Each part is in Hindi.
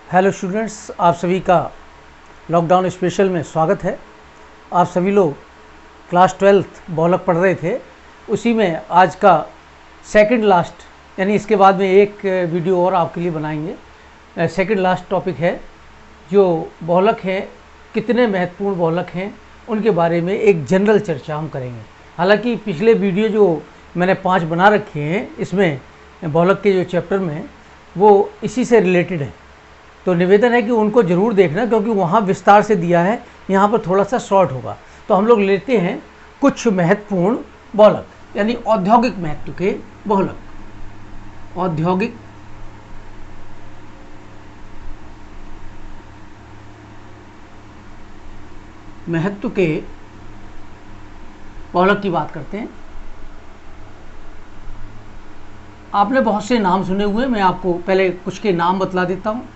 हेलो स्टूडेंट्स, आप सभी का लॉकडाउन स्पेशल में स्वागत है। आप सभी लोग क्लास 12th बहुलक पढ़ रहे थे, उसी में आज का सेकंड लास्ट यानी इसके बाद में एक वीडियो और आपके लिए बनाएंगे। सेकंड लास्ट टॉपिक है जो बहुलक हैं, कितने महत्वपूर्ण बहुलक हैं उनके बारे में एक जनरल चर्चा हम करेंगे। हालांकि पिछले वीडियो जो मैंने 5 बना रखे हैं इसमें बहुलक के जो चैप्टर में वो इसी से रिलेटेड है, तो निवेदन है कि उनको ज़रूर देखना क्योंकि वहाँ विस्तार से दिया है, यहाँ पर थोड़ा सा शॉर्ट होगा। तो हम लोग लेते हैं कुछ महत्वपूर्ण बहुलक यानी औद्योगिक महत्व के बहुलक। औद्योगिक महत्व के बहुलक की बात करते हैं। आपने बहुत से नाम सुने हुए, मैं आपको पहले कुछ के नाम बतला देता हूँ।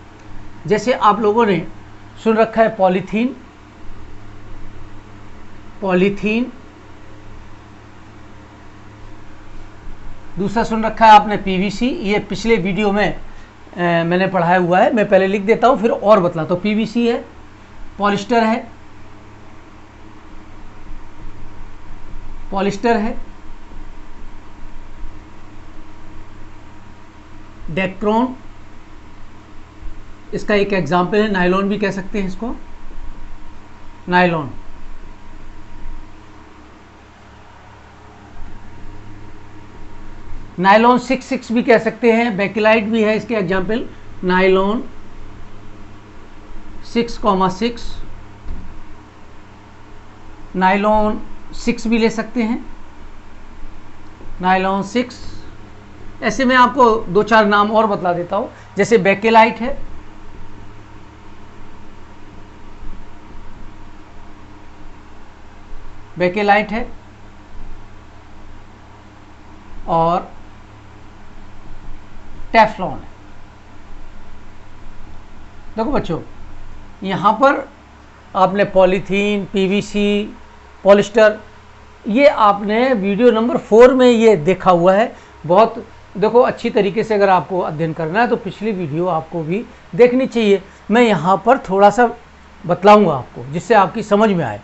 जैसे आप लोगों ने सुन रखा है पॉलीथीन, दूसरा सुन रखा है आपने पीवीसी, ये पिछले वीडियो में मैंने पढ़ाया हुआ है, मैं पहले लिख देता हूँ फिर और बतलाता हूँ। पीवीसी है, पॉलिस्टर है, डेक्रोन इसका एक एग्जाम्पल है। नायलॉन भी कह सकते हैं इसको, नायलॉन। नायलॉन 6 भी कह सकते हैं। बेकेलाइट भी है इसके एग्जाम्पल, नायलॉन 6,6, नायलॉन 6 भी ले सकते हैं, नायलॉन 6। ऐसे मैं आपको 2-4 नाम और बतला देता हूं। जैसे बेकेलाइट है, और टेफ्लॉन है। देखो बच्चों, यहां पर आपने पॉलीथीन, पीवीसी, पॉलिस्टर, ये आपने वीडियो नंबर 4 में ये देखा हुआ है। बहुत देखो, अच्छी तरीके से अगर आपको अध्ययन करना है तो पिछली वीडियो आपको भी देखनी चाहिए। मैं यहाँ पर थोड़ा सा बतलाऊंगा आपको जिससे आपकी समझ में आए,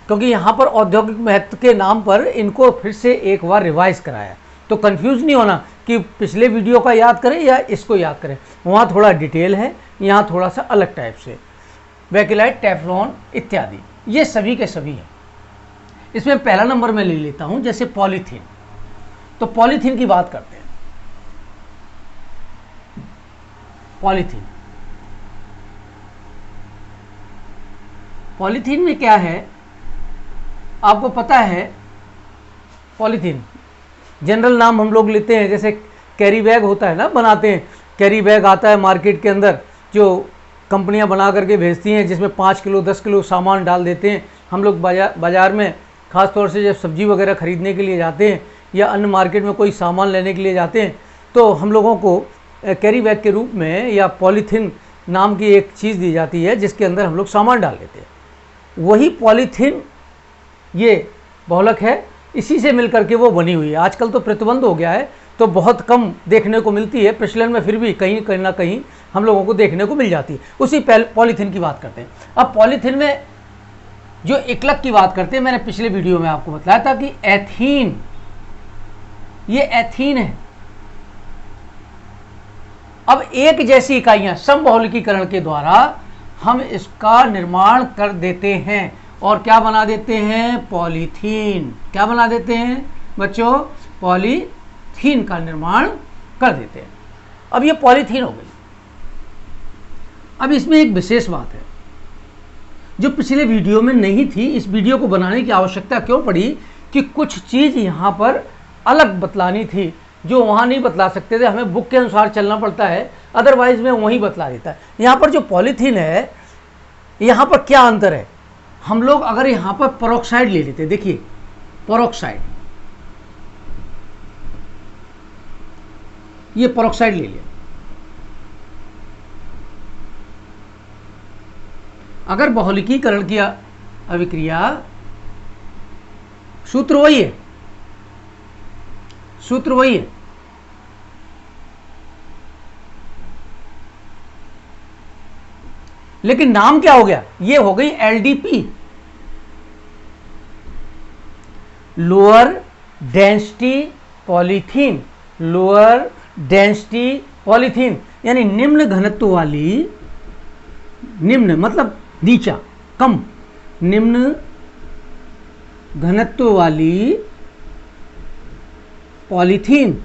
क्योंकि यहाँ पर औद्योगिक महत्व के नाम पर इनको फिर से एक बार रिवाइज कराया, तो कंफ्यूज नहीं होना कि पिछले वीडियो का याद करें या इसको याद करें। वहाँ थोड़ा डिटेल है, यहाँ थोड़ा सा अलग टाइप से। बेकेलाइट, टेफ्लॉन इत्यादि ये सभी के सभी हैं। इसमें पहला नंबर मैं ले लेता हूँ, जैसे पॉलीथीन। तो पॉलीथीन की बात करते हैं। पॉलीथीन में क्या है आपको पता है। पॉलीथीन जनरल नाम हम लोग लेते हैं, जैसे कैरी बैग होता है ना, बनाते हैं कैरी बैग, आता है मार्केट के अंदर जो कंपनियां बना करके भेजती हैं, जिसमें 5 किलो 10 किलो सामान डाल देते हैं। हम लोग बाज़ार में ख़ास तौर से जब सब्जी वगैरह ख़रीदने के लिए जाते हैं या अन्य मार्केट में कोई सामान लेने के लिए जाते हैं, तो हम लोगों को कैरी बैग के रूप में या पॉलीथीन नाम की एक चीज़ दी जाती है जिसके अंदर हम लोग सामान डाल लेते हैं। वही पॉलीथीन ये बहुलक है, इसी से मिलकर के वो बनी हुई है। आजकल तो प्रतिबंध हो गया है तो बहुत कम देखने को मिलती है, प्रचलन में फिर भी कहीं ना कहीं हम लोगों को देखने को मिल जाती है। उसी पॉलीथीन की बात करते हैं। अब पॉलीथीन में जो एकलक की बात करते हैं, मैंने पिछले वीडियो में आपको बताया था कि एथीन, ये एथीन है। अब एक जैसी इकाइयां समबहुलकीकरण के द्वारा हम इसका निर्माण कर देते हैं और क्या बना देते हैं, पॉलीथीन। क्या बना देते हैं बच्चों, पॉलीथीन का निर्माण कर देते हैं। अब ये पॉलीथीन हो गई। अब इसमें एक विशेष बात है जो पिछले वीडियो में नहीं थी। इस वीडियो को बनाने की आवश्यकता क्यों पड़ी कि कुछ चीज़ यहाँ पर अलग बतलानी थी जो वहाँ नहीं बतला सकते थे, हमें बुक के अनुसार चलना पड़ता है, अदरवाइज में वहीं बतला देता है। यहाँ पर जो पॉलीथीन है, यहाँ पर क्या अंतर है। हम लोग अगर यहाँ पर पेरोक्साइड ले लेते, देखिए पेरोक्साइड, ये पेरोक्साइड ले लिया। अगर बहुलकीकरण की अभिक्रिया, सूत्र वही है, सूत्र वही है। लेकिन नाम क्या हो गया, ये हो गई LDP, lower density polythene. Lower density polythene यानी निम्न घनत्व वाली, निम्न मतलब नीचा, कम, निम्न घनत्व वाली पॉलीथीन।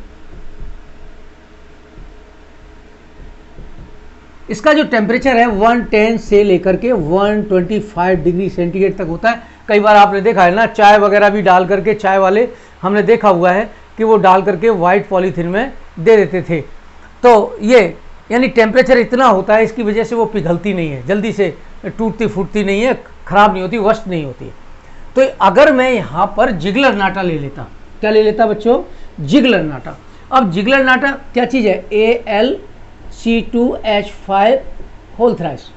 इसका जो टेम्परेचर है 110 से लेकर के 125 डिग्री सेंटीग्रेड तक होता है। कई बार आपने देखा है ना, चाय वगैरह भी डाल करके, चाय वाले हमने देखा हुआ है कि वो डाल करके वाइट पॉलीथीन में दे देते थे। तो ये यानी टेम्परेचर इतना होता है, इसकी वजह से वो पिघलती नहीं है, जल्दी से टूटती फूटती नहीं है, खराब नहीं होती, वस्ट नहीं होती है। तो अगर मैं यहाँ पर जिगलर नाटा ले लेता, क्या ले लेता बच्चों, जिगलर नाटा। अब जिगलर नाटा क्या चीज़ है, AlC2H5 होल थ्राइस।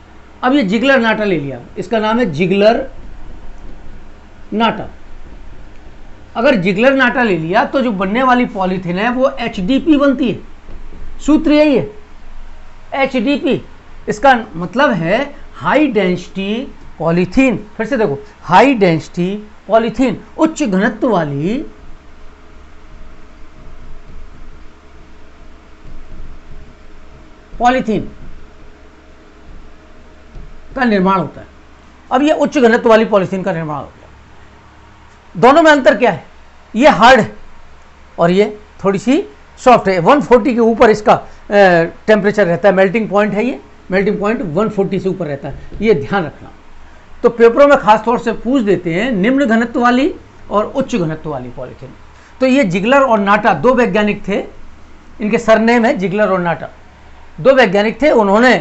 अब ये जिगलर नाटा ले लिया, इसका नाम है जिगलर नाटा। अगर जिगलर नाटा ले लिया तो जो बनने वाली पॉलीथीन है वो HDP बनती है। सूत्र यही है, HDP। इसका मतलब है हाई डेंसिटी पॉलीथीन। फिर से देखो, हाई डेंसिटी पॉलीथीन, उच्च घनत्व वाली पॉलीथीन का निर्माण होता है। अब ये उच्च घनत्व वाली पॉलीथीन का निर्माण होता है। दोनों में अंतर क्या है, ये हार्ड है और ये थोड़ी सी सॉफ्ट है। 140 के ऊपर इसका टेम्परेचर रहता है, मेल्टिंग पॉइंट है, ये मेल्टिंग पॉइंट 140 से ऊपर रहता है, ये ध्यान रखना। तो पेपरों में खास तौर से पूछ देते हैं निम्न घनत्व वाली और उच्च घनत्व वाली पॉलीथीन। तो ये जिगलर और नाटा दो वैज्ञानिक थे, इनके सरनेम है जिगलर और नाटा। दो वैज्ञानिक थे, उन्होंने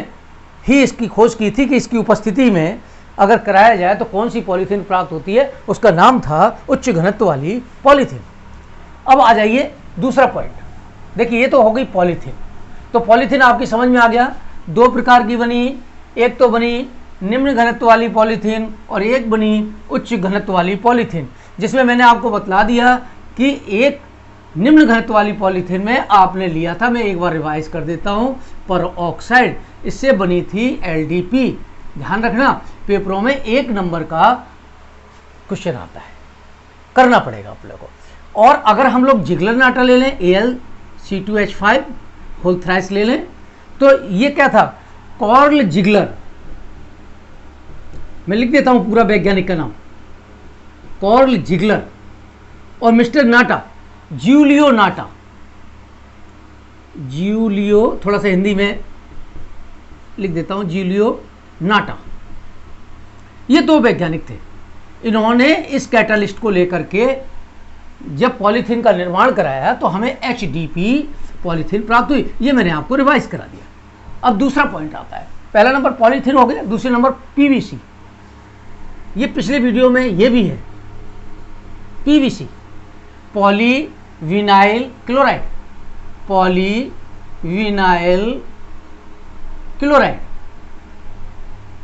ही इसकी खोज की थी कि इसकी उपस्थिति में अगर कराया जाए तो कौन सी पॉलीथीन प्राप्त होती है। उसका नाम था उच्च घनत्व वाली पॉलीथीन। अब आ जाइए दूसरा पॉइंट। देखिए, ये तो हो गई पॉलीथीन। तो पॉलीथीन आपकी समझ में आ गया, दो प्रकार की बनी, एक तो बनी निम्न घनत्व वाली पॉलीथीन और एक बनी उच्च घनत्व वाली पॉलीथीन, जिसमें मैंने आपको बतला दिया कि एक निम्न घनत्व वाली पॉलीथीन में आपने लिया था, मैं एक बार रिवाइज कर देता हूं, पर ऑक्साइड, इससे बनी थी एलडीपी। ध्यान रखना, पेपरों में 1 नंबर का क्वेश्चन आता है, करना पड़ेगा आप लोगों को। और अगर हम लोग जिगलर नाटा ले लें, AlC2H5 होल थ्राइस ले लें, तो ये क्या था, कार्ल जिगलर। मैं लिख देता हूं पूरा वैज्ञानिक का नाम, कार्ल जिगलर, और मिस्टर नाटा जूलियो नाटा। जूलियो, थोड़ा सा हिंदी में लिख देता हूं, जूलियो नाटा। ये दो वैज्ञानिक थे, इन्होंने इस कैटालिस्ट को लेकर के जब पॉलीथीन का निर्माण कराया तो हमें HDP पॉलीथीन प्राप्त हुई। ये मैंने आपको रिवाइज करा दिया। अब दूसरा पॉइंट आता है, पहला नंबर पॉलीथीन हो गया, दूसरे नंबर PVC। ये पिछले वीडियो में ये भी है, PVC, polyvinyl chloride. Polyvinyl chloride.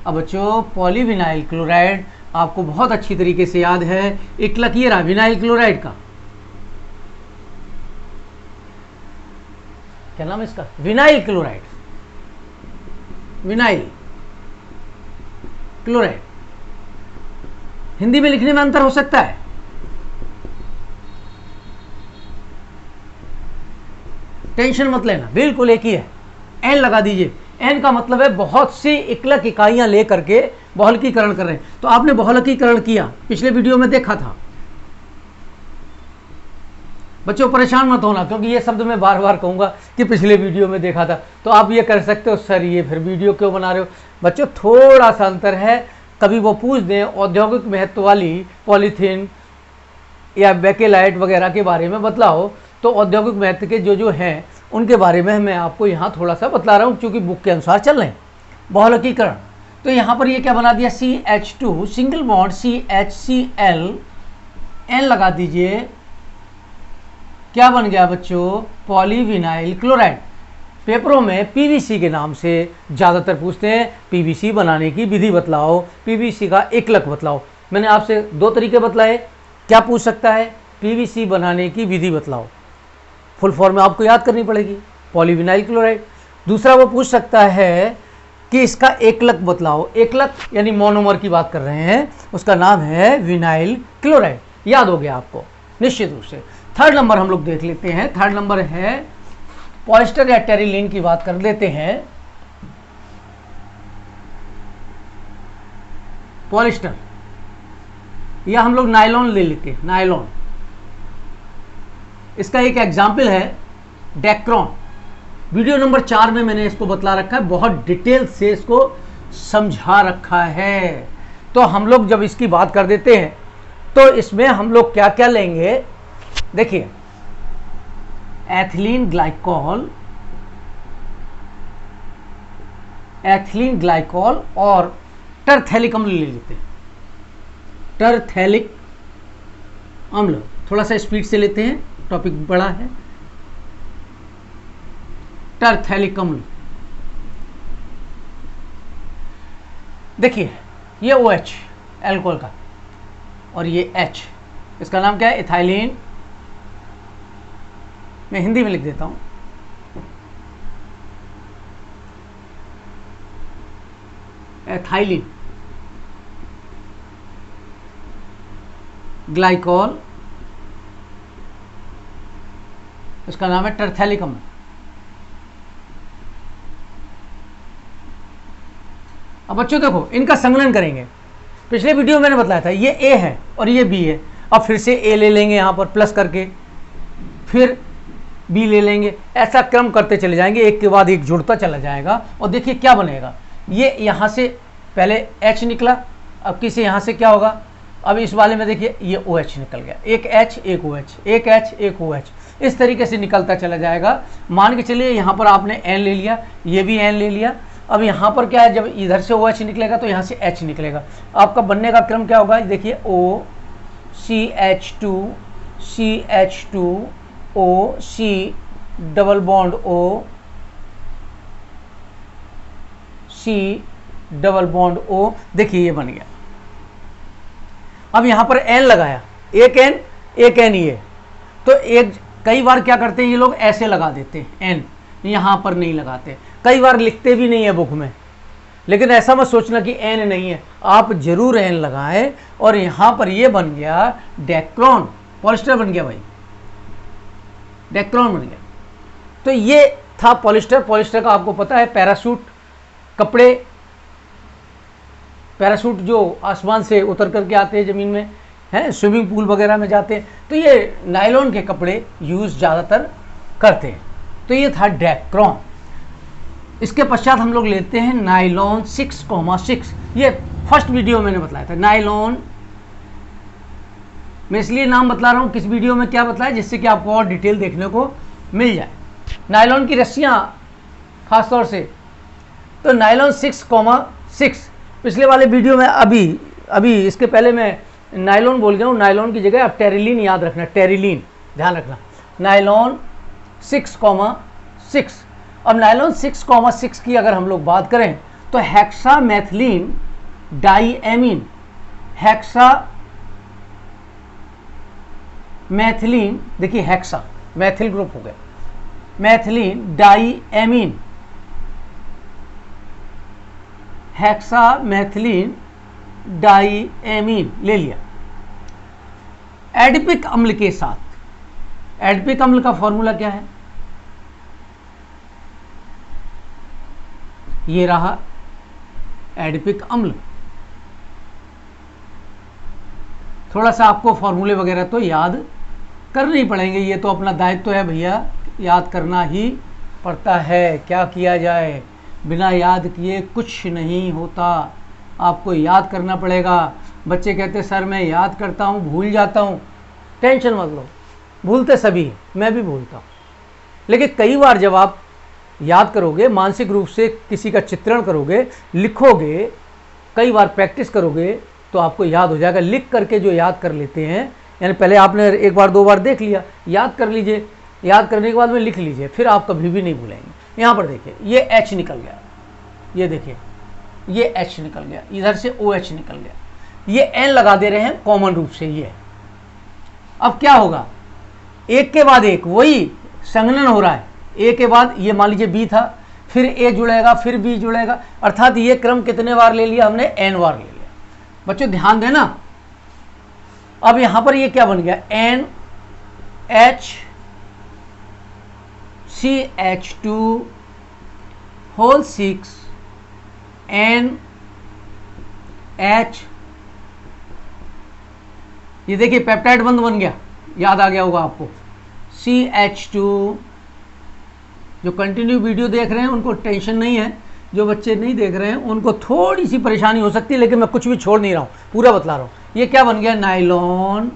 अब बच्चों, पॉलीविनाइल क्लोराइड आपको बहुत अच्छी तरीके से याद है, एक लकीर है विनाइल क्लोराइड का, क्या नाम है इसका, vinyl chloride. Vinyl chloride Hindi में लिखने में अंतर हो सकता है, टेंशन मत लेना, बिल्कुल एक ही है। एन लगा दीजिए, एन का मतलब है बहुत सी इक्लक इकाइयां लेकर के बहुलकीकरण कर रहे हैं। तो आपने बहुलकीकरण किया, पिछले वीडियो में देखा था। बच्चों परेशान मत होना, क्योंकि ये शब्द मैं बार बार कहूंगा कि पिछले वीडियो में देखा था, तो आप ये कर सकते हो, सर ये फिर वीडियो क्यों बना रहे हो। बच्चों थोड़ा सा अंतर है, कभी वो पूछ दें औद्योगिक महत्व वाली पॉलीथीन या बेकेलाइट वगैरह के बारे में बतलाओ, तो औद्योगिक महत्व के जो हैं उनके बारे में मैं आपको यहाँ थोड़ा सा बतला रहा हूँ, क्योंकि बुक के अनुसार चल रहे हैं। बहुलकीकरण, तो यहाँ पर ये क्या बना दिया, CH2 single bond CHCl, N लगा दीजिए, क्या बन गया बच्चों, पॉलीविनाइल क्लोराइड। पेपरों में PVC के नाम से ज़्यादातर पूछते हैं, PVC बनाने की विधि बतलाओ, PVC का एकलक बतलाओ। मैंने आपसे दो तरीके बतलाए, क्या पूछ सकता है, PVC बनाने की विधि बतलाओ, फुल फॉर्म में आपको याद करनी पड़ेगी, पॉलीविनाइल क्लोराइड। दूसरा वो पूछ सकता है कि इसका एकलक बतलाओ। एकलक यानी मोनोमर की बात कर रहे हैं, उसका नाम है विनाइल क्लोराइड। याद हो गया आपको निश्चित रूप से। थर्ड नंबर हम लोग देख लेते हैं। थर्ड नंबर है पॉलिस्टर या टेरिलीन की बात कर लेते हैं। पॉलिस्टर या हम लोग नायलॉन ले लेते हैं। नायलॉन, इसका एक एग्जाम्पल है डेक्रोन। वीडियो नंबर 4 में मैंने इसको बतला रखा है, बहुत डिटेल से इसको समझा रखा है। तो हम लोग जब इसकी बात कर देते हैं तो इसमें हम लोग क्या क्या लेंगे, देखिए एथिलीन ग्लाइकॉल, एथिलीन ग्लाइकॉल और टरथैलिक अम्ल ले लेते हैं। टरथैलिक अम्ल, थोड़ा सा स्पीड से लेते हैं, टॉपिक बड़ा है। टरथैलिक अम्ल, देखिए ये OH एल्कोहल का और ये H, इसका नाम क्या है, इथाइलिन। मैं हिंदी में लिख देता हूं, एथाइलिन ग्लाइकॉल, इसका नाम है टरथैलिक अम्ल। अब बच्चों देखो इनका संकलन करेंगे। पिछले वीडियो में मैंने बताया था ये A है और ये B है। अब फिर से A ले लेंगे यहाँ पर प्लस करके, फिर B ले लेंगे, ऐसा क्रम करते चले जाएंगे, एक के बाद एक जुड़ता चला जाएगा। और देखिए क्या बनेगा, ये यहाँ से पहले H निकला, अब किसी यहाँ से क्या होगा, अब इस वाले में देखिए ये OH निकल गया, एक H एक OH, एक H एक OH, इस तरीके से निकलता चला जाएगा। मान के चलिए यहाँ पर आपने N ले लिया, ये भी N ले लिया। अब यहाँ पर क्या है, जब इधर से OH निकलेगा तो यहाँ से H निकलेगा। आपका बनने का क्रम क्या होगा, देखिए O CH2 CH2 O C double bond O C double bond O, देखिए ये बन गया। अब यहाँ पर N लगाया, एक N ये, तो एक कई बार क्या करते हैं ये लोग ऐसे लगा देते हैं, N यहाँ पर नहीं लगाते, कई बार लिखते भी नहीं है बुक में। लेकिन ऐसा मत सोचना कि N नहीं है, आप जरूर N लगाएं। और यहाँ पर ये बन गया डेक्रोन, पॉलिस्टर बन गया भाई, डेक्रोन बन गया। तो ये था पॉलिस्टर। पॉलिस्टर का आपको पता है पैराशूट कपड़े, पैराशूट जो आसमान से उतर करके आते हैं ज़मीन में, हैं स्विमिंग पूल वगैरह में जाते हैं, तो ये नायलॉन के कपड़े यूज़ ज़्यादातर करते हैं। तो ये था डेक्रोन। इसके पश्चात हम लोग लेते हैं नायलॉन 6,6। ये फर्स्ट वीडियो मैंने बताया था नायलॉन। मैं इसलिए नाम बतला रहा हूँ किस वीडियो में क्या बताया, जिससे कि आपको और डिटेल देखने को मिल जाए। नायलॉन की रस्सियाँ खासतौर से, तो नायलॉन 6,6 पिछले वाले वीडियो में, अभी इसके पहले मैं नायलॉन बोल गया हूँ, नायलॉन की जगह आप टेरिलीन याद रखना, टेरिलीन ध्यान रखना। नायलॉन 6,6। अब नायलॉन 6,6 की अगर हम लोग बात करें तो हेक्सामेथिलीन डाईएमीन, हेक्सामेथिलीन, देखिए हेक्सा मैथिल ग्रुप हो गया, मैथिलीन डाईएमीन, हेक्सामेथिलीन डाईएमीन ले लिया। एडिपिक अम्ल के साथ, एडिपिक अम्ल का फॉर्मूला क्या है, ये रहा एडिपिक अम्ल। थोड़ा सा आपको फॉर्मूले वगैरह तो याद करने ही पड़ेंगे, ये तो अपना दायित्व है भैया, याद करना ही पड़ता है, क्या किया जाए, बिना याद किए कुछ नहीं होता, आपको याद करना पड़ेगा। बच्चे कहते सर मैं याद करता हूँ भूल जाता हूँ, टेंशन मत लो, भूलते सभी, मैं भी भूलता हूँ, लेकिन कई बार जब आप याद करोगे, मानसिक रूप से किसी का चित्रण करोगे, लिखोगे, कई बार प्रैक्टिस करोगे तो आपको याद हो जाएगा। लिख करके जो याद कर लेते हैं, यानी पहले आपने एक बार दो बार देख लिया, याद कर लीजिए, याद करने के बाद में लिख लीजिए, फिर आप कभी भी नहीं भूलेंगे। यहाँ पर देखिए ये H निकल गया, ये देखिए ये H निकल गया, इधर से OH निकल गया, ये N लगा दे रहे हैं कॉमन रूप से ये। अब क्या होगा, एक के बाद एक वही संघनन हो रहा है, एक के बाद ये मान लीजिए B था, फिर ए जुड़ेगा, फिर बी जुड़ेगा, अर्थात ये क्रम कितने बार ले लिया हमने, एन बार ले लिया। बच्चों ध्यान देना, अब यहां पर ये क्या बन गया, N H C H two whole 6 N H, ये देखिए पेप्टाइड बंध बन गया, याद आ गया होगा आपको। CH2, जो कंटिन्यू वीडियो देख रहे हैं उनको टेंशन नहीं है, जो बच्चे नहीं देख रहे हैं उनको थोड़ी सी परेशानी हो सकती है, लेकिन मैं कुछ भी छोड़ नहीं रहा हूं, पूरा बतला रहा हूं। ये क्या बन गया, नाइलॉन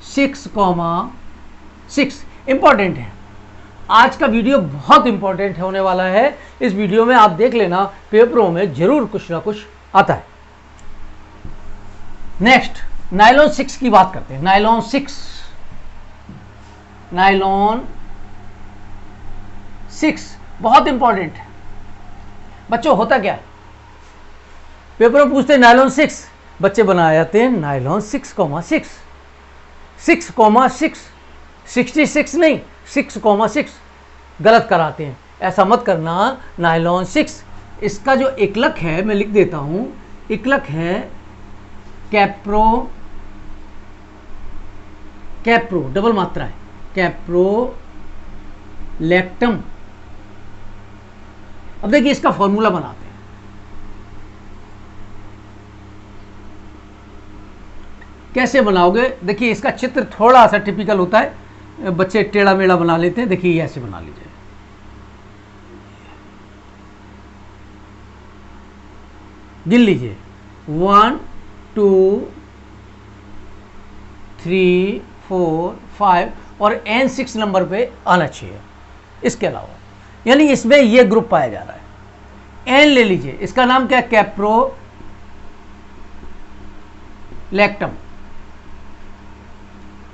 6,6। इंपॉर्टेंट है, आज का वीडियो बहुत इंपॉर्टेंट होने वाला है। इस वीडियो में आप देख लेना, पेपरों में जरूर कुछ ना कुछ आता है। नेक्स्ट नाइलॉन 6 की बात करते हैं। नाइलॉन 6 बहुत इंपॉर्टेंट है बच्चों। होता क्या है, पेपर में पूछते हैं नाइलॉन 6, बच्चे बनाए जाते हैं नाइलॉन 6,6, 6,6, 66 नहीं, 6,6 गलत कराते हैं, ऐसा मत करना। नाइलॉन 6, इसका जो इक्लक है मैं लिख देता हूं, इक्लक है कैप्रो, कैप्रो डबल मात्रा है, कैप्रोलैक्टम। अब देखिए इसका फॉर्मूला बनाते हैं। कैसे बनाओगे, देखिए इसका चित्र थोड़ा सा टिपिकल होता है, बच्चे टेढ़ा मेढ़ा बना लेते हैं। देखिए ऐसे बना लीजिए, गिन लीजिए 1 2 3 4 5 और एन 6 नंबर पे आना चाहिए। इसके अलावा यानी इसमें ये ग्रुप पाया जा रहा है। एन ले लीजिए, इसका नाम क्या है, कैप्रोलैक्टम।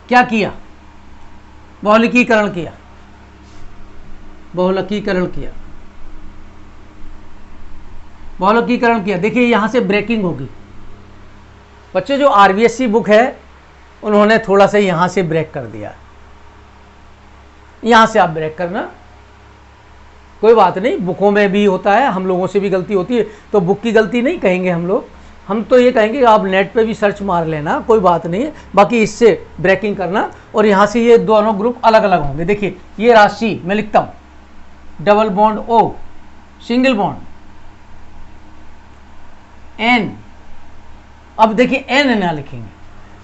क्या किया, बहुलकीकरण किया, बहुलकीकरण किया, बहुलकीकरण किया। देखिए यहां से ब्रेकिंग होगी बच्चों, जो आरबीएससी बुक है उन्होंने थोड़ा सा यहां से ब्रेक कर दिया, यहां से आप ब्रेक करना, कोई बात नहीं, बुकों में भी होता है, हम लोगों से भी गलती होती है, तो बुक की गलती नहीं कहेंगे हम लोग, हम तो ये कहेंगे कि आप नेट पे भी सर्च मार लेना, कोई बात नहीं है। बाकी इससे ब्रेकिंग करना और यहां से ये दोनों ग्रुप अलग अलग होंगे। देखिए ये राशि मैं लिखता हूं, double bond O, single bond N। अब देखिए N ना लिखेंगे,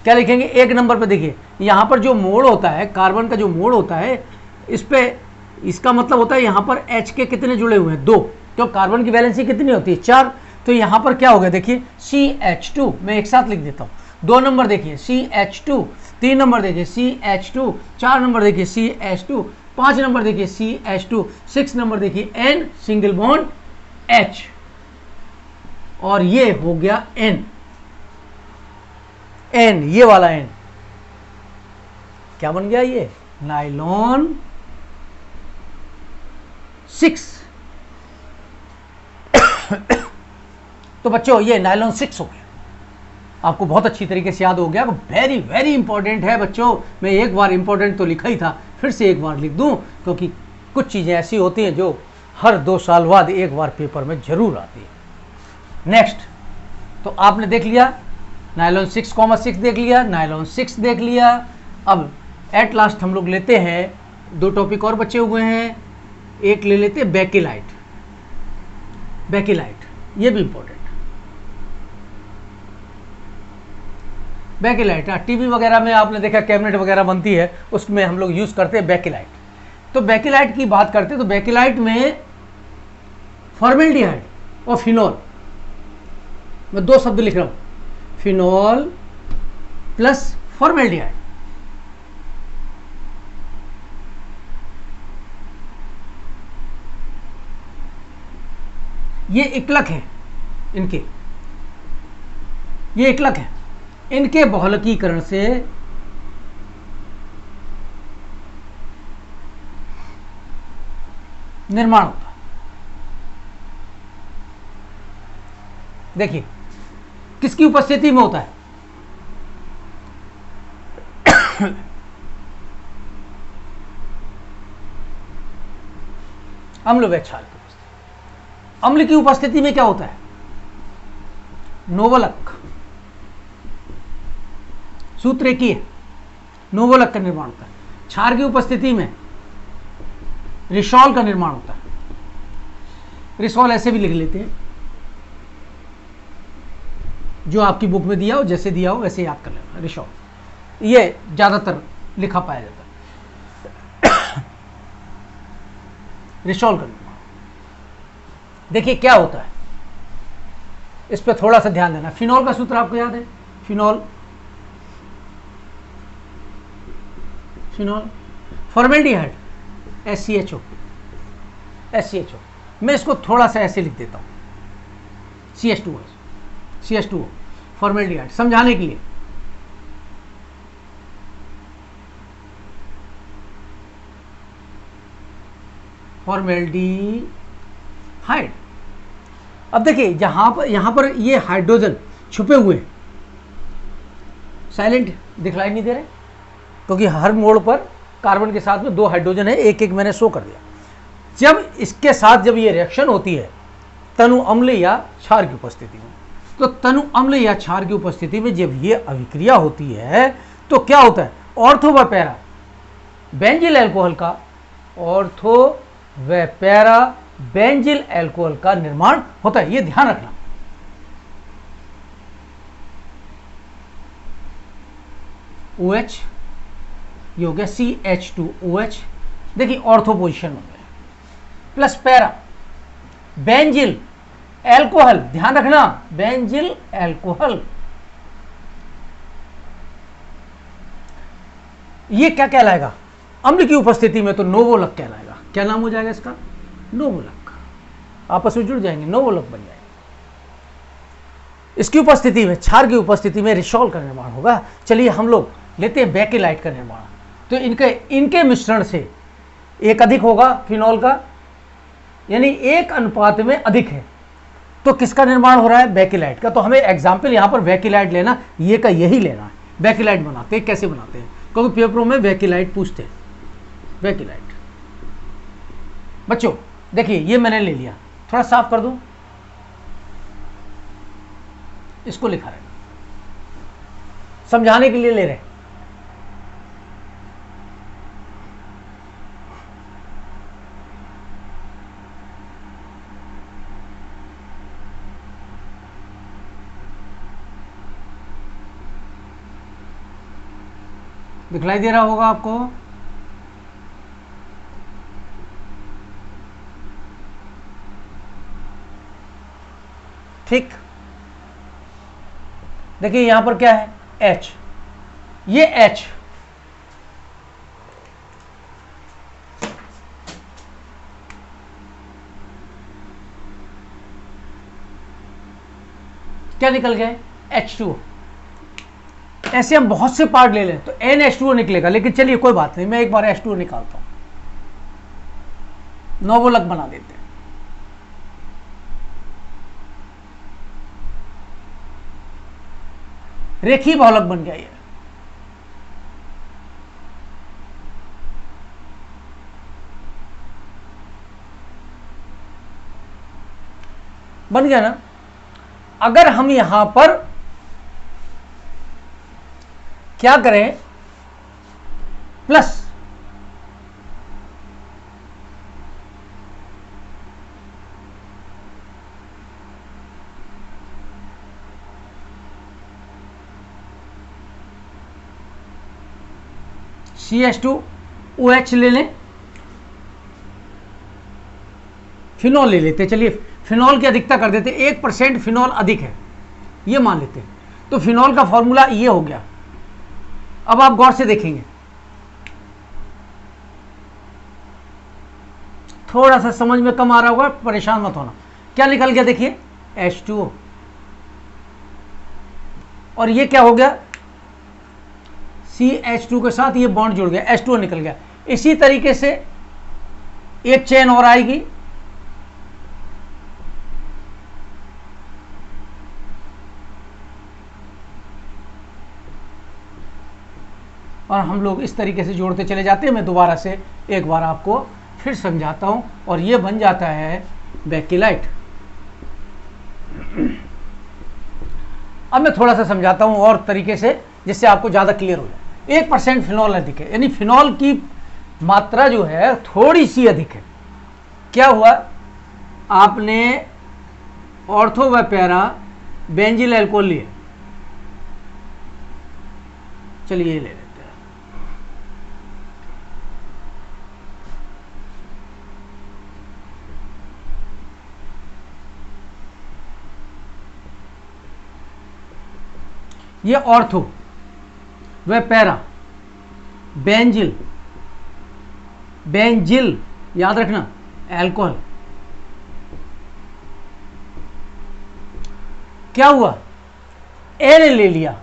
क्या लिखेंगे, एक नंबर पे देखिए यहां पर जो मोड़ होता है, कार्बन का जो मोड़ होता है, इस पे इसका मतलब होता है यहां पर H के कितने जुड़े हुए हैं, 2, तो कार्बन की वैलेंसी कितनी होती है, 4, तो यहां पर क्या हो गया, देखिए CH2, मैं एक साथ लिख देता हूं, 2 नंबर देखिए CH2, 3 नंबर देखिए CH2, 4 नंबर देखिए CH2, 5 नंबर देखिए CH2, 6 नंबर देखिए N सिंगल बॉन्ड H, और ये हो गया N, ये वाला N क्या बन गया, ये नाइलॉन 6। तो बच्चों ये नाइलॉन 6 हो गया, आपको बहुत अच्छी तरीके से याद हो गया। वेरी वेरी इंपॉर्टेंट है बच्चों, मैं एक बार इंपॉर्टेंट तो लिखा ही था, फिर से एक बार लिख दूं, क्योंकि कुछ चीज़ें ऐसी होती हैं जो हर 2 साल बाद एक बार पेपर में जरूर आती है। नेक्स्ट, तो आपने देख लिया नाइलॉन 6,6 देख लिया, नाइलॉन 6 देख लिया। अब एट लास्ट हम लोग लेते हैं 2 टॉपिक और बचे हुए हैं, एक ले लेते हैं बेकिलाइट। बेकिलाइट ये भी इंपॉर्टेंट, बेकिलाइट टीवी वगैरह में आपने देखा कैबिनेट वगैरह बनती है, उसमें हम लोग यूज करते हैं बेकिलाइट। तो बेकिलाइट की बात करते हैं, तो बेकिलाइट में फॉर्मेल्डिहाइड और फिनॉल, मैं 2 शब्द लिख रहा हूं, फिनॉल प्लस फॉर्मेल्डिहाइड। ये इक्लक है इनके, ये इक्लक है, इनके बहुलकीकरण से निर्माण होता है। देखिए किसकी उपस्थिति में होता है, अम्ल व क्षार की उपस्थिति। अम्ल की उपस्थिति में क्या होता है? नोवलक, सूत्र एक ही है, नोवलक का निर्माण होता है। क्षार की उपस्थिति में रिसॉल का निर्माण होता है। रिसॉल ऐसे भी लिख लेते हैं, जो आपकी बुक में दिया हो, जैसे दिया हो वैसे याद कर लेना। रिसॉल ये ज्यादातर लिखा पाया जाता है। रिसॉल का निर्माण, देखिए क्या होता है, इस पर थोड़ा सा ध्यान देना। फिनॉल का सूत्र आपको याद है? Phenol, phenol, formaldehyde, SCHO, SCHO। मैं इसको थोड़ा सा ऐसे लिख देता हूं, CH2O, फॉर्मेल्डिहाइड, समझाने के लिए। फॉर्मेल्डिहाइड। अब देखिए यहां पर ये हाइड्रोजन छुपे हुए हैं, साइलेंट दिखलाई नहीं दे रहे, क्योंकि हर मोड़ पर कार्बन के साथ में 2 हाइड्रोजन है, एक एक मैंने शो कर दिया। जब इसके साथ जब ये रिएक्शन होती है तनु अम्ल या क्षार की उपस्थिति में, तो तनु अम्ल या क्षार की उपस्थिति में जब ये अभिक्रिया होती है तो क्या होता है? ऑर्थो व पैरा बेंजिल एल्कोहल का, ऑर्थो व पैरा बेंजिल एल्कोहल का निर्माण होता है। ये ध्यान रखना। OH, ये हो गया CH2OH, देखिए ऑर्थो पोजिशन हो गया, प्लस पैरा बेंजिल एल्कोहल, ध्यान रखना, बेंजिल एल्कोहल। ये क्या कहलाएगा? अम्ल की उपस्थिति में तो नोवोलक कहलाएगा। क्या नाम हो जाएगा इसका? नोवोलक। आपस में जुड़ जाएंगे, नोवोलक बन जाएंगे। इसकी उपस्थिति में, क्षार की उपस्थिति में रिसॉल का निर्माण होगा। चलिए हम लोग लेते हैं बेकेलाइट का निर्माण। तो इनके मिश्रण से एक अधिक होगा फिनॉल का, यानी 1 अनुपात में अधिक है। तो किसका निर्माण हो रहा है? बेकेलाइट का। तो हमें एग्जाम्पल यहां पर बेकेलाइट लेना, ये का यही लेना है। बेकेलाइट बनाते हैं, कैसे बनाते हैं? क्योंकि पेपरों में बेकेलाइट पूछते हैं। बेकेलाइट बच्चों देखिए, ये मैंने ले लिया, थोड़ा साफ कर दूं, इसको लिखा रहेगा, समझाने के लिए ले रहे हैं। दिखलाई दे रहा होगा आपको? ठीक, देखिए यहां पर क्या है? H, ये H क्या निकल गए? H2O। ऐसे हम बहुत से पार्ट ले लें तो NH2O निकलेगा, लेकिन चलिए कोई बात नहीं, मैं एक बार H2O निकालता हूं, नोवोलक बना देते हैं। रेखीय बहुलक बन गया ये। बन गया ना? अगर हम यहां पर क्या करें? प्लस CH2OH ले लें, फिनॉल ले लेते, चलिए फिनॉल की अधिकता कर देते, 1% फिनॉल अधिक है ये मान लेते हैं। तो फिनॉल का फॉर्मूला ये हो गया। अब आप गौर से देखेंगे, थोड़ा सा समझ में कम आ रहा होगा, परेशान मत होना। क्या निकल गया? देखिए H2O, और ये क्या हो गया? CH2 के साथ ये बॉन्ड जुड़ गया, H2O निकल गया। इसी तरीके से एक चेन और आएगी, और हम लोग इस तरीके से जोड़ते चले जाते हैं। मैं दोबारा से एक बार आपको फिर समझाता हूं और ये बन जाता है बेकिलाइट। अब मैं थोड़ा सा समझाता हूं और तरीके से जिससे आपको ज़्यादा क्लियर हो जाए। 1% फिनॉल अधिक है, यानी फिनॉल की मात्रा जो है थोड़ी सी अधिक है। क्या हुआ, आपने ऑर्थो व पैरा बेंजिल एल्कोहल लिए, चलिए ये ले लेते हैं। ये ऑर्थो व पैरा बेंजिल, बेंजिल याद रखना, एल्कोहल। क्या हुआ, एन ले लिया।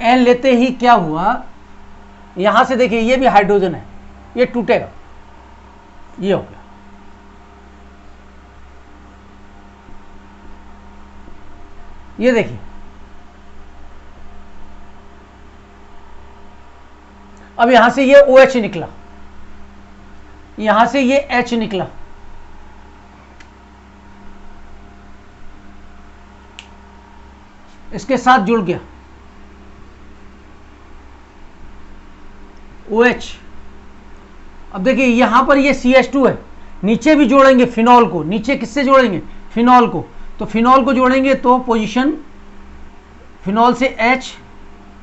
एन लेते ही क्या हुआ, यहां से देखिए ये भी हाइड्रोजन है, ये टूटेगा, ये हो गया। ये देखिए, अब यहां से ये OH निकला, यहां से ये H निकला, इसके साथ जुड़ गया OH। अब देखिए यहां पर ये CH2 है, नीचे भी जोड़ेंगे फिनॉल को। नीचे किससे जोड़ेंगे, फिनॉल को। तो फिनॉल को जोड़ेंगे तो पोजीशन फिनॉल से H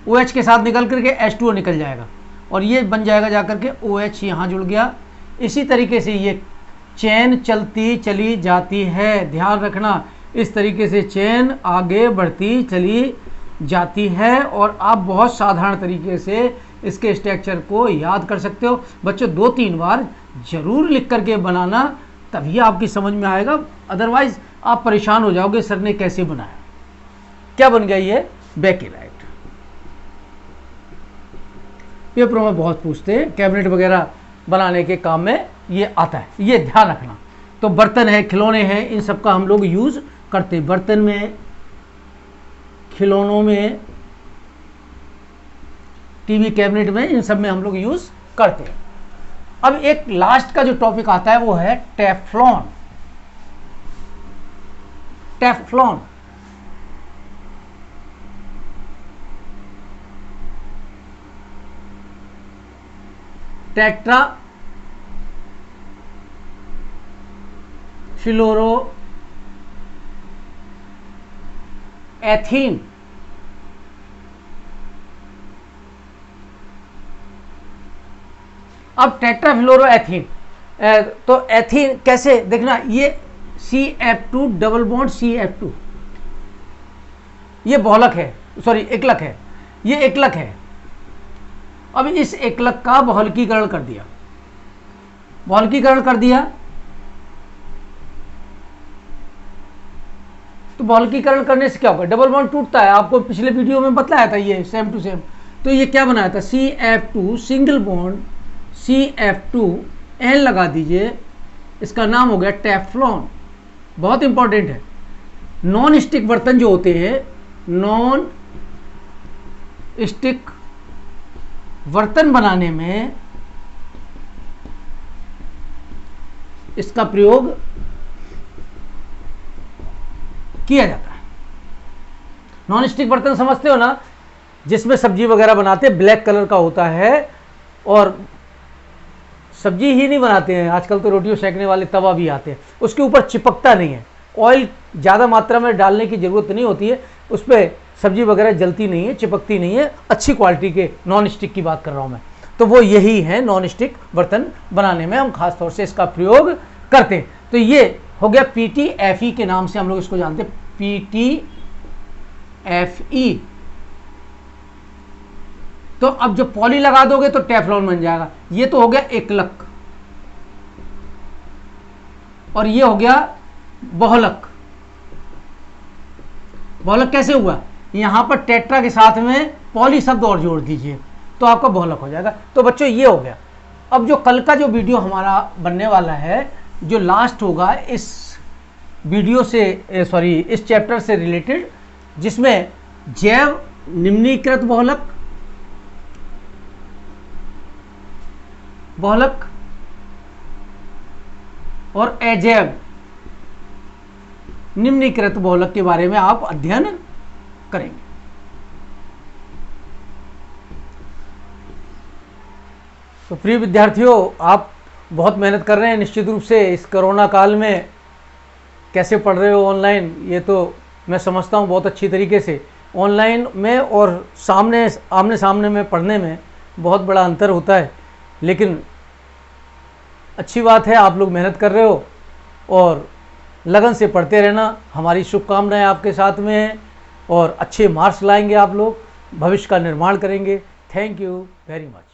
OH के साथ निकल करके H2O निकल जाएगा और ये बन जाएगा जाकर के OH, यहां जुड़ गया। इसी तरीके से ये चेन चलती चली जाती है, ध्यान रखना। इस तरीके से चेन आगे बढ़ती चली जाती है और आप बहुत साधारण तरीके से इसके स्ट्रक्चर को याद कर सकते हो। बच्चों 2-3 बार जरूर लिख करके बनाना, तभी आपकी समझ में आएगा, अदरवाइज आप परेशान हो जाओगे सर ने कैसे बनाया। क्या बन गया ये, बेकिलाइट। पेपरों में बहुत पूछते हैं, कैबिनेट वगैरह बनाने के काम में ये आता है, ये ध्यान रखना। तो बर्तन है, खिलौने हैं, इन सब का हम लोग यूज करते हैं। बर्तन में, खिलौनों में, टीवी कैबिनेट में, इन सब में हम लोग यूज करते हैं। अब एक लास्ट का जो टॉपिक आता है वो है टेफ्लॉन। टेफ्लॉन टेट्रा फ्लोरो एथीन। अब टेट्राफ्लोरोएथीन, तो एथीन कैसे देखना, ये CF2 डबल बॉन्ड CF2, ये बहुलक है, सॉरी एकलक है, ये एकलक है। अब इस एकलक का बहुलकीकरण कर दिया, बहुलकीकरण कर दिया तो बहुलकीकरण करने से क्या होगा, डबल बॉन्ड टूटता है। आपको पिछले वीडियो में बतलाया था ये सेम टू सेम। तो ये क्या बनाया था, CF2 single bond CF2 N लगा दीजिए, इसका नाम हो गया टेफ्लॉन। बहुत इंपॉर्टेंट है। नॉन स्टिक बर्तन जो होते हैं, नॉन स्टिक बर्तन बनाने में इसका प्रयोग किया जाता है। नॉन स्टिक बर्तन समझते हो ना, जिसमें सब्जी वगैरह बनाते, ब्लैक कलर का होता है और सब्जी ही नहीं बनाते हैं, आजकल तो रोटियों सेकने वाले तवा भी आते हैं, उसके ऊपर चिपकता नहीं है, ऑयल ज़्यादा मात्रा में डालने की ज़रूरत नहीं होती है, उस पर सब्जी वगैरह जलती नहीं है, चिपकती नहीं है, अच्छी क्वालिटी के नॉन स्टिक की बात कर रहा हूँ मैं। तो वो यही है, नॉन स्टिक बर्तन बनाने में हम खास तौर से इसका प्रयोग करते हैं। तो ये हो गया PTFE के नाम से हम लोग इसको जानते हैं, PTFE। तो अब जब पॉली लगा दोगे तो टेफ्लॉन बन जाएगा। ये तो हो गया एकलक और ये हो गया बहुलक। बहुलक कैसे हुआ, यहां पर टेट्रा के साथ में पॉली शब्द और जोड़ दीजिए तो आपका बहुलक हो जाएगा। तो बच्चों ये हो गया। अब जो कल का जो वीडियो हमारा बनने वाला है, जो लास्ट होगा इस वीडियो से, सॉरी इस चैप्टर से रिलेटेड, जिसमें जैव निम्नीकृत बहुलक, बहुलक और अजैव निम्नीकृत बहुलक के बारे में आप अध्ययन करेंगे। तो प्रिय विद्यार्थियों, आप बहुत मेहनत कर रहे हैं निश्चित रूप से। इस कोरोना काल में कैसे पढ़ रहे हो ऑनलाइन, ये तो मैं समझता हूँ बहुत अच्छी तरीके से। ऑनलाइन में और आमने सामने में पढ़ने में बहुत बड़ा अंतर होता है, लेकिन अच्छी बात है आप लोग मेहनत कर रहे हो और लगन से पढ़ते रहना। हमारी शुभकामनाएं आपके साथ में हैं और अच्छे मार्क्स लाएंगे आप लोग, भविष्य का निर्माण करेंगे। Thank you very much.